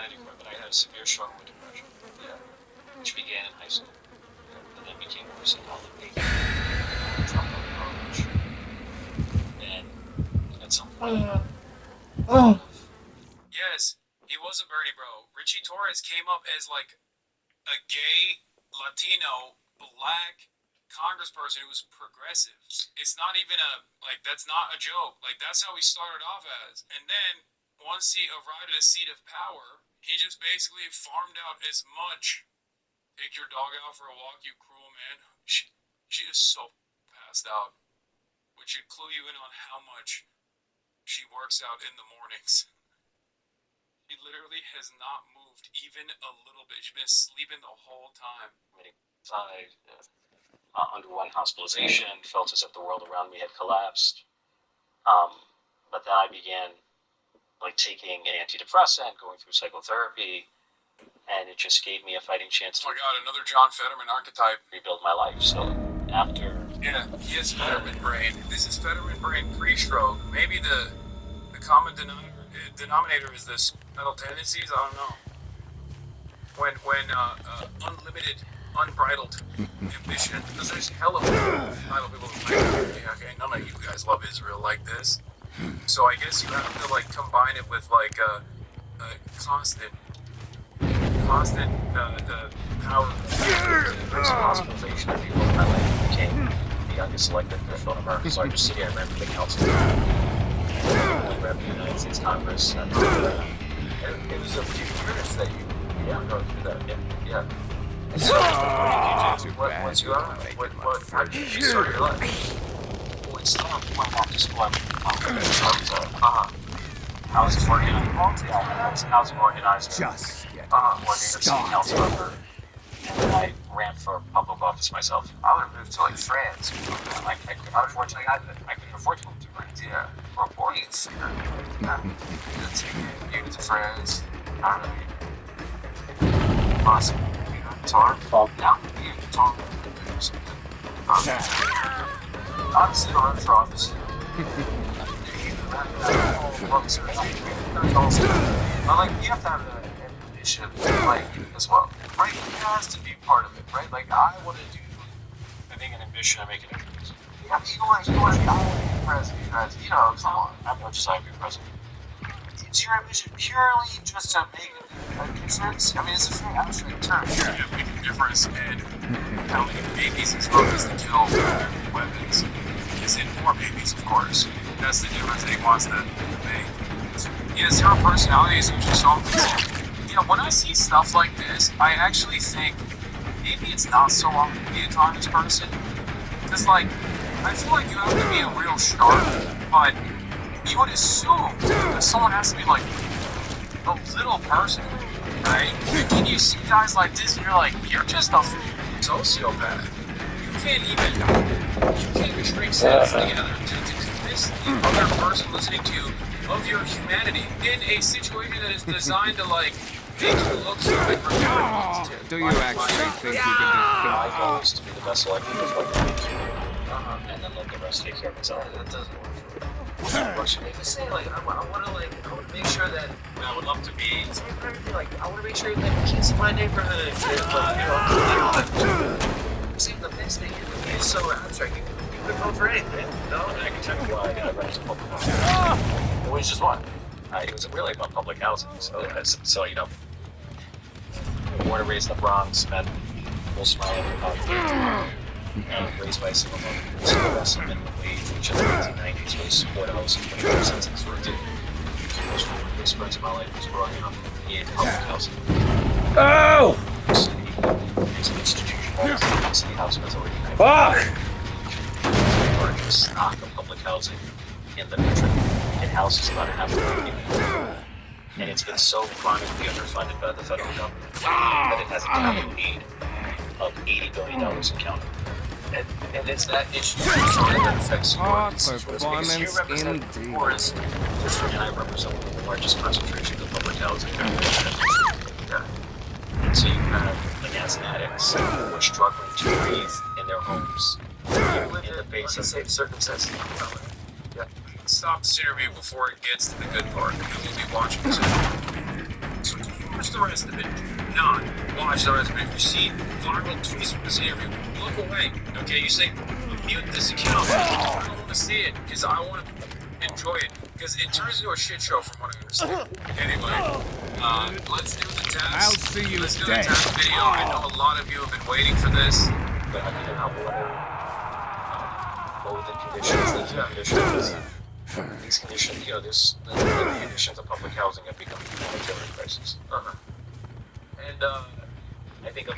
anywhere, but I had a severe struggle with depression. Yeah. Which began in high school. And then became worse in college. Dropped out of college. And at some point, yes, he was a Bernie bro. Richie Torres came up as like a gay, Latino, black congressperson who was progressive. It's not even that's not a joke. Like, that's how he started off as. And then, once he arrived at a seat of power, he just basically farmed out as much. Take your dog out for a walk, you cruel man. She is so passed out. Which should clue you in on how much she works out in the mornings. She literally has not moved even a little bit. She's been sleeping the whole time. I underwent hospitalization, felt as if the world around me had collapsed. But then I began taking an antidepressant, going through psychotherapy, and it just gave me a fighting chance to, oh my god, another John Fetterman archetype, rebuild my life. So after... Yeah, he has Fetterman brain. This is Fetterman brain pre-stroke. Maybe the common denominator is the suicidal tendencies, I don't know. When unlimited, unbridled ambition, because there's hella people who okay, none of you guys love Israel like this. So I guess you have to combine it with a constant power hospitalization of people. I became the youngest elected official in America's largest city. I ran for the council. I ran for the United States Congress. And it was a few years that you go through that. Yeah. So, what did you do? How did you start your life? Well, it's still went back to school. How's it organized? How's it organized? Just get Working as a city council member. And then I ran for public office myself. I would have moved to France. Unfortunately, I couldn't afford to move to France. Yeah, for points. Moved to France. Awesome. Guitar. Yeah, guitar. Honestly, I run for office. You have to have an ambition, as well. Right? It has to be part of it, right? I want to do, I think, an ambition to make a difference. Yeah, but you want to be president, guys. Come on. I'm not just be president. Is your ambition purely just to make a difference? I mean, it's a very abstract term. Yeah, make a difference and how many babies is focused to kill weapons. Is in more babies, of course. That's the difference that he wants to make. He has zero personality, so he's just all when I see stuff like this, I actually think maybe it's not so wrong to be a Congress person. Because, I feel like you have to be a real shark, but you would assume that someone has to be, a little person, right? And you see guys like this, and you're like, you're just a sociopath. You can't even string sentences together to convince the other person listening to you of your humanity in a situation that is designed to, make you look human. Do you actually think you can do my goal is to be the best elected and then let the rest take care of itself. That doesn't work. What should I say? I want to make sure that I would love to be. I want to make sure that kids in my neighborhood, see, the next thing is so abstract. You could vote for anything. No, and I can tell you why I registered public housing. It was just one. It was really about public housing. So born and raised in the Bronx, met most of my life, raised by a single mother, so less than minimum wage, which in the 1990s was what I was 25 cents for a day. Most of the experience of my life was growing up in public housing. Oh! City is an institution. City housing is already 90%. The largest stock of public housing in the country. It houses about 500,000 people. And it's been so chronically underfunded by the federal government that it has a capital need of $80 billion in counting. And it's that issue that affects your constituents, because you represent the poorest district, and I represent the largest concentration of public housing. And so you have asthmatics who are struggling to breathe in their homes in the face of safe circumstances. Yeah. Stop this interview before it gets to the good part, because we'll be watching this. So do you the rest of it. Do not watch the rest of it. If you see viral tweets from this interview, look away. Okay, you say, mute this account. I don't want to see it because I want to enjoy it. Because it turns into a shit show from what I understand. Anyway, let's do the test. I'll see you Let's do dead. the test video. I know a lot of you have been waiting for this. But I think how what were the conditions, the conditions, these conditions, you know, the conditions of public housing have become a humanitarian crisis. And I think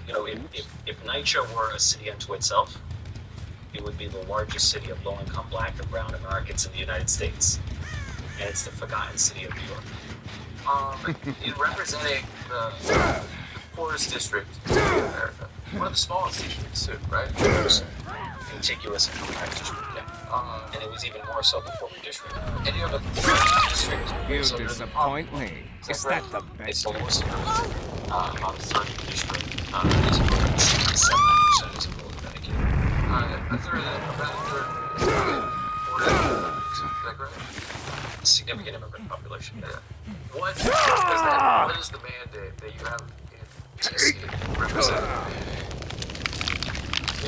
you know, if NYCHA were a city unto itself, it would be the largest city of low-income Black and Brown Americans in the United States, and it's the forgotten city of New York. In representing the poorest district in America, one of the smallest districts too, right? Contiguous and compact district, yeah. And it was even more so before the district. And you have a third district. You so disappoint me. Is that the It's best? the lowest on the third district is voted 67% is voted Medicaid. A third, about a third, is that correct? significant immigrant population. Yeah. What is the mandate that you have in the state representative?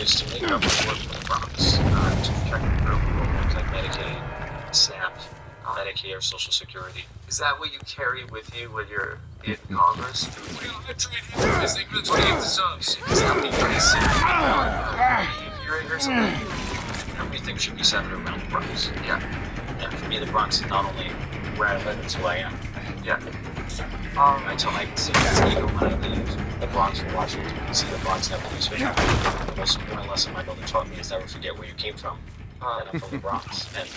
Is to make up the work for the Bronx, to protect the programs like Medicaid, SNAP, Medicare, Social Security. Is that what you carry with you when you're in Congress? We don't have to trade everything for the 28 subs. Is that what you hear something? Everything should be centered around the Bronx. Yeah. And for me, the Bronx is not only where I live, it's who I am. Yeah. I tell my constituents, even when I leave the Bronx for Washington, D.C., the Bronx never leaves me. The most important lesson my mother taught me is never forget where you came from. And I'm from the Bronx. And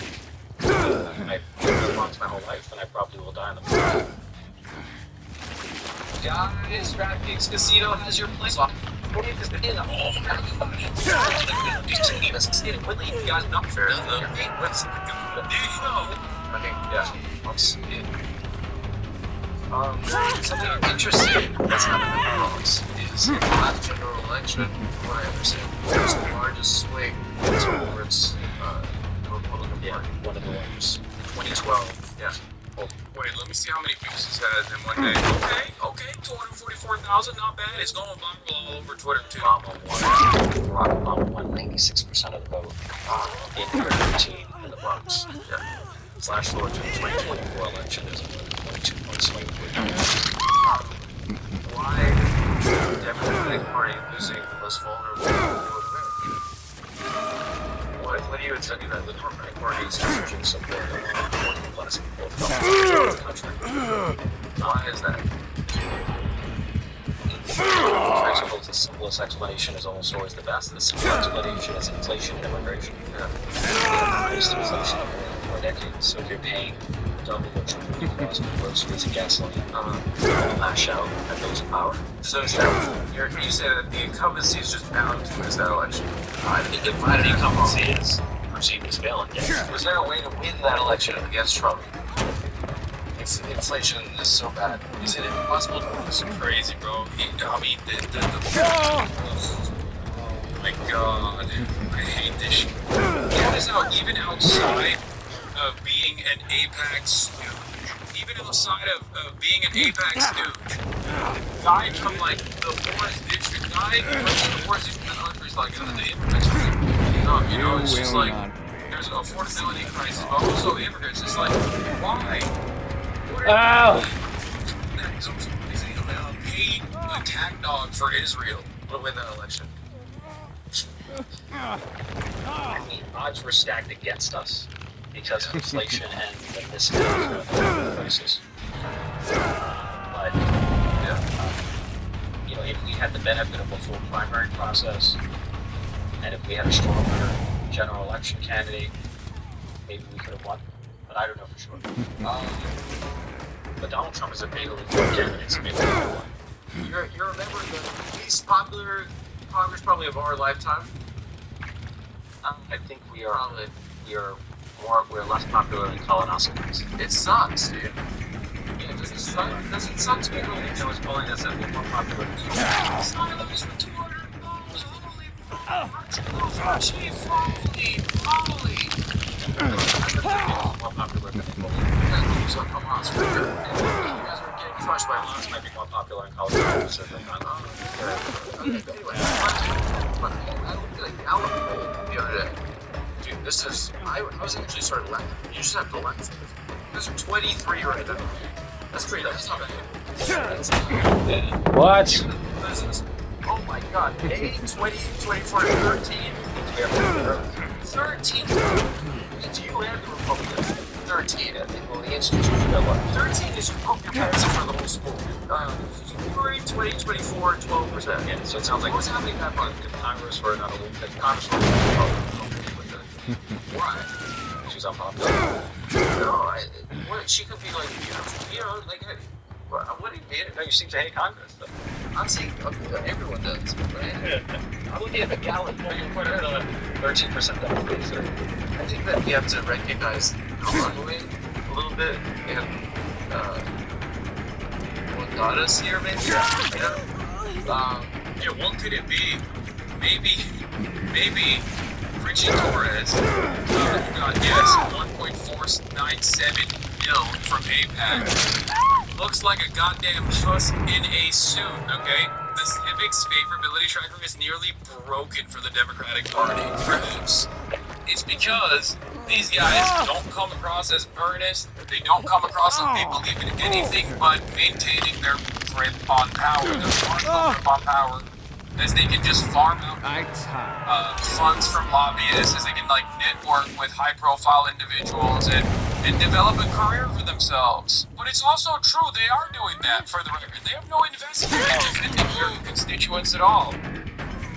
I've lived in the Bronx my whole life, and I probably will die in the Bronx. Guys, DraftKings Casino has your place on. What do you think is you guys not fair. I think, yeah. Let's see it. Something interesting that's happened in the Bronx is in the last general election, from what I understand, there was the largest swing towards the Republican Party. One of the largest. 2012. Yeah. Wait, let me see how many views he's had in one day. Okay, 244,000, not bad. It's going viral all over Twitter too. Barack Obama won 96% of the vote in 2013 in the Bronx. Yeah. Flash forward to the 2024 election, there's a 22-point swing for Why is the Democratic Party losing the most vulnerable people in America? What do you intend that the Democratic Party is urging support of working class people across the country. Why is that? I suppose the simplest explanation is almost always the best. The simple explanation is inflation and immigration. Yeah. Raised inflation over 4 decades, so if you're paying double what you cost for groceries and gasoline, you're going to lash out at those in power. So is that, you say that the incumbency is just bound to lose that election? The incumbency is perceived as failing, yes. Was there a way to win that election against Trump? Inflation is so bad. Is it impossible to It's crazy, bro. I mean, oh my god, I hate this shit. Notice how even outside of being an Apex stooge, even outside of being an Apex stooge, guy from like the poorest district, guy from the poorest district in the country is like the immigrants. You know, it's just like there's an affordability crisis, but also immigrants. It's like, why? Paid attack dog for Israel to win that election. I mean, odds were stacked against us because of inflation and the mismanagement of the crisis. But, you know, if we had the benefit of a full primary process, and if we had a stronger general election candidate, maybe we could have won. But I don't know for sure. But Donald Trump is a big candidate, so maybe we could have won. You're remembering the least popular Congress probably of our lifetime? I think we're less popular than colonoscopies. It sucks, dude. Yeah, does it suck? Does it suck to be really? It was polling that said we're more popular than Some of those for $200. Holy. more popular than So come on, screw it. You guys are getting Smash by Lots might be more popular in Colorado Pacific. I don't know. Okay, anyway, but I looked at a Gallup poll the other day. Dude, this is. I was actually started laughing. You just have to laugh. There's 23 right now. That's pretty. That's not bad. What? Oh my god. 8, 20, 24, 13. 13. Do you and the Republicans? 13. I think, well, the institution got what? 13 is Republicans for the whole school. 20, 24, 12%. Yeah, so it sounds like What's happening in that part? Congress were not a little bit. Congress was Why? She's unpopular. No, what, she could be like, you know, like, hey, what do you mean? No, you seem to hate Congress, though. I'm saying everyone does, right? I'm looking at the Gallup poll. You put it on 13% Democrats. I think that we have to recognize the runway a little bit and what got us here, maybe. Yeah, what could it be? Maybe Richie Torres got, yes, 1.497 mil from APAC. Looks like a goddamn puss in a suit, okay? The Civics favorability tracker is nearly broken for the Democratic Party. Perhaps it's because these guys don't come across as earnest, they don't come across like they believe in anything but maintaining their grip on power, their marginal grip on power, as they can just farm out funds from lobbyists, as they can like network with high-profile individuals and develop a career for themselves. But it's also true they are doing that, for the record. They have no investment in their constituents at all.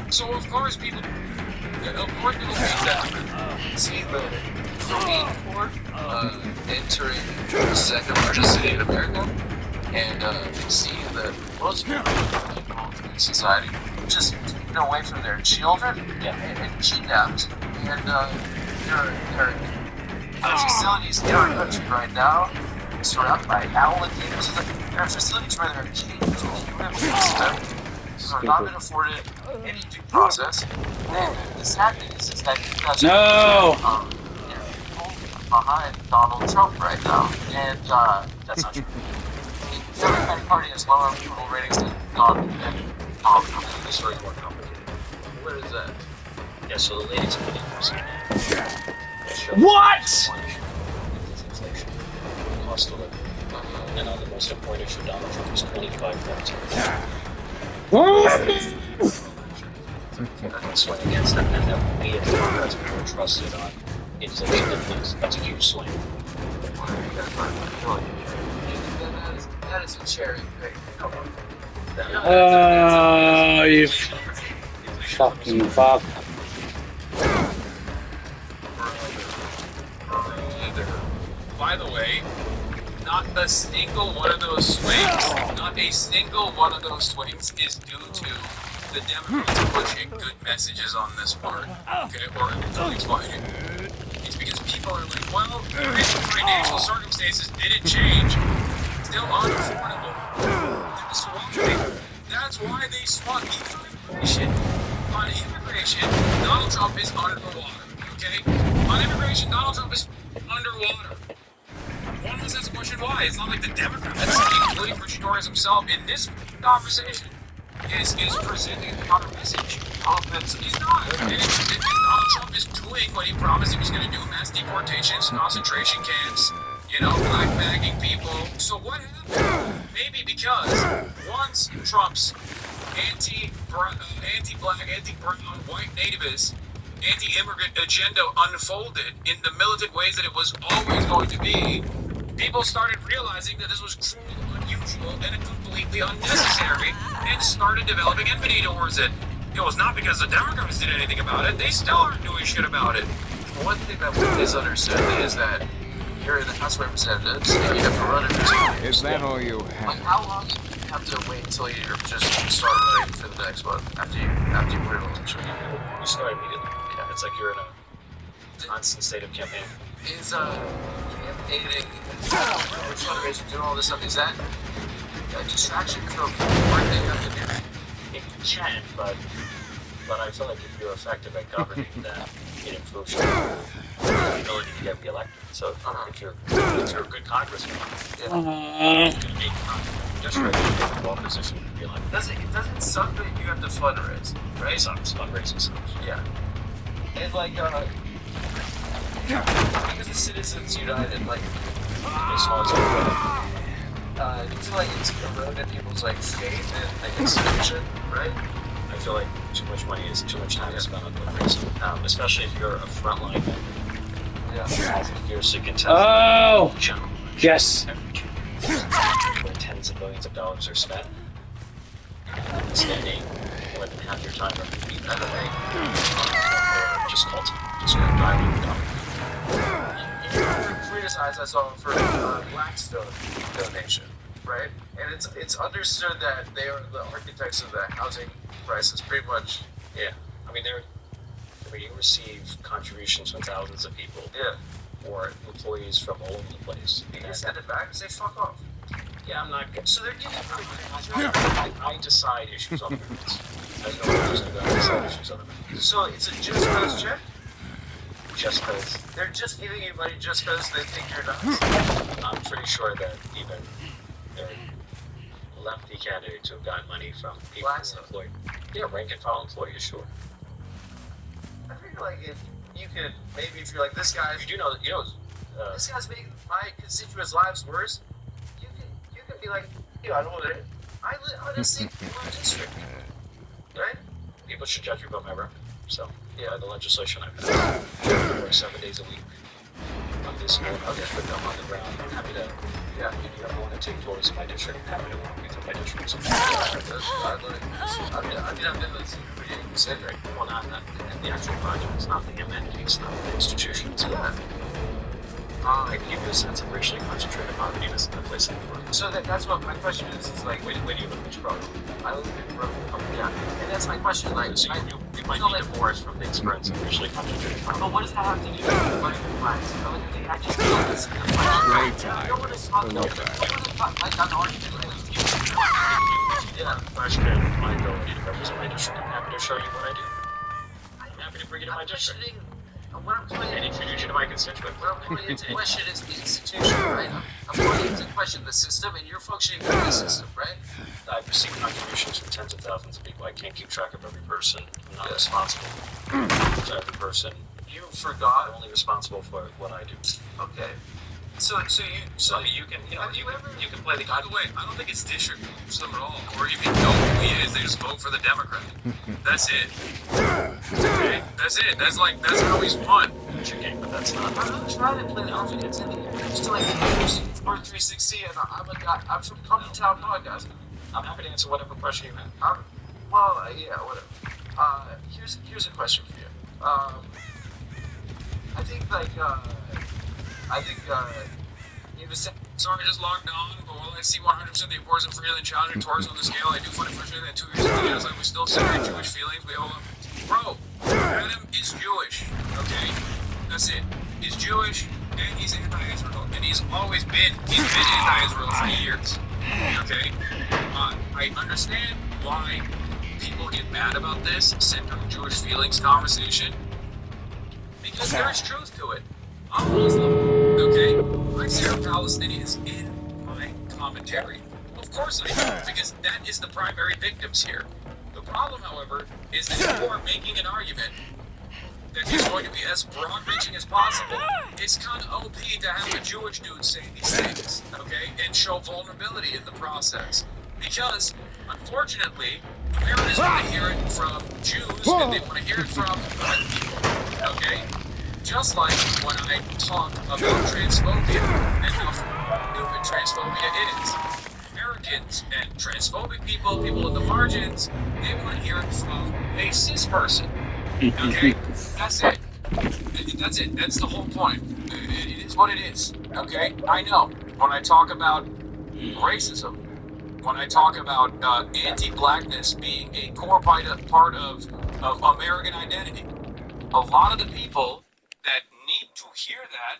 So of course people think that. See the Marine Corps entering the second largest city in America, and seeing that most people in society just taken away from their children and kidnapped, and their facilities in our country right now surrounded by alligators. There are facilities where there are caged human beings who are not been afforded any due process. And the sad thing is that you guys are behind Donald Trump right now, and that's not true. The Democratic Party has lower approval ratings than Donald Trump. This story is more complicated. Where is that? Yeah, so the latest opinion from CNN. What? Inflation, cost of living, and on the most important issue, Donald Trump is 25 votes. I'm swing against them, and that we as Democrats are more trusted on inflation than this. That's a huge swing. That is a cherry pick. Come on. You fucking fuck. By the way, not a single one of those swings is due to the Democrats pushing good messages on this part, okay, or at why. It's because people are like, well, financial circumstances didn't change, still unaffordable. That's why they swung immigration. On immigration, Donald Trump is underwater, okay? On immigration, Donald Trump is underwater. One was asking the question why. It's not like the Democrats, including Richie Torres himself, in this conversation, is presenting the counter message. He's not. Donald Trump is doing what he promised he was going to do: mass deportations, concentration camps, black bagging people. So what happened? Maybe because once Trump's anti-black, anti-brown, white nativist, anti-immigrant agenda unfolded in the militant ways that it was always going to be, people started realizing that this was truly unusual and completely unnecessary, and started developing enmity towards it. It was not because the Democrats did anything about it. They still aren't doing shit about it. One thing that is understood is that you're in the House of Representatives and you have to run it. Is that all you Like, have? how long do you have to wait until you just start running for the next one after you put it on the show? You start immediately. Yeah, it's like you're in a constant state of campaign. Is campaigning, which fundraising, doing all this stuff, is that a distraction from what they have to do? It can, but I feel like if you're effective at governing, then it improves your ability to get reelected. So if you're a good congressman, you can make Congress just ready to be well positioned to be like, It doesn't suck that you have to fundraise, right? it's fundraising stuff. Yeah. And like, because of Citizens United, like, As long as do you feel like it's eroded people's like faith in the institution, right? I feel like too much money is too much time is spent on fundraising, especially if you're a frontline member. Yeah. As if you're sick and Oh! general. Yes. Where tens of millions of dollars are spent, spending more than half your time on beat that away. Just call just driving the dog. You criticize I saw for Blackstone donation, right? And it's understood that they are the architects of the housing crisis, pretty much. Yeah, I mean, you receive contributions from thousands of people, Yeah. or employees from all over the place. You can send it back and say fuck off. Yeah, I'm not good. So they're giving I decide issues on the merits. There's no reason to go decide issues on the merits. So it's a just cause check? Just because They're just giving you money just because they think you're nuts? I'm pretty sure that even there are lefty candidates who have gotten money from people who are employed. Yeah, rank and file employees, sure. I feel like if you could, maybe if you're like, this guy's this guy's making my constituents' lives worse, you can be like, I don't want to. I just think in my district, right? People should judge you by my record. So, yeah, the legislation I passed, I work 7 days a week. I'm this morning, I'll get put them on the ground. I'm happy to, if you ever want to take tours of my district, I'm happy to walk you through my district. So, I've been this pretty considerate. well, not the actual project, it's not the amenity, it's not the institutions. Yeah. I give you a sense of racially concentrated poverty in a place like the world. So that's what my question is like, Where do you live in Chicago? I live in Brooklyn. Yeah. And that's my question, like, So you might be divorced from the experience of racially concentrated poverty. but what does that have to do with money for blacks? Like, they actually feel this in the question. Great I time. don't want to talk about it. Like, I'm arguing, like, Yeah, question my ability to represent my district. I'm happy to show you what I do. I'm happy to bring you to my district questioning what I'm putting and introduce you to my constituents. what I'm putting into question is the institution, right? I'm putting into question the system, and you're functioning within the system, right? I've received contributions from tens of thousands of people. I can't keep track of every person. I'm not responsible for every person. You I'm forgot. only responsible for what I do. Okay. So I mean, you can play the By the way, I don't think it's district system at all, or even know who he is. They just vote for the Democrat. That's it. Okay? That's it. That's how he's won. That's your game, but that's not. I'm not trying to play the alternate to just like Sport 360, and I'm from Company Town Podcast. I'm happy to answer whatever question you have. Yeah, whatever. Here's a question for you. I think you were saying. Sorry, I just logged on, but while I see 100% of the abortion and freely challenging tours on the scale, I do find it frustrating that 2 years ago, it was like we still celebrate Jewish feelings. We all, bro, Adam is Jewish, okay? That's it. He's Jewish, and he's anti-Israel, and he's been anti-Israel for years, okay? I understand why people get mad about this centering Jewish feelings conversation, because there is truth to it. I'm Muslim, okay? I say Palestinians in my commentary. Of course I do, because that is the primary victims here. The problem, however, is that you are making an argument that is going to be as broad-reaching as possible. It's kind of OP to have a Jewish dude say these things, okay? And show vulnerability in the process. Because, unfortunately, Americans want to hear it from Jews, and they want to hear it from black people, okay? Just like when I talk about transphobia and how stupid transphobia is. Americans and transphobic people in the margins, they want to hear it from a cis person. Okay? That's it. That's it. That's the whole point. It is what it is. Okay? I know. When I talk about racism, when I talk about anti-blackness being a core part of American identity, a lot of the people that need to hear that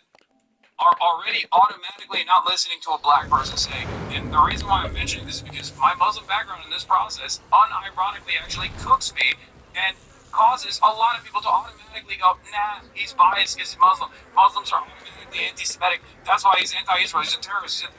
are already automatically not listening to a black person saying. And the reason why I'm mentioning this is because my Muslim background in this process unironically actually cooks me and causes a lot of people to automatically go, nah, he's biased because he's Muslim. Muslims are automatically anti-Semitic. That's why he's anti-Israel. He's a terrorist.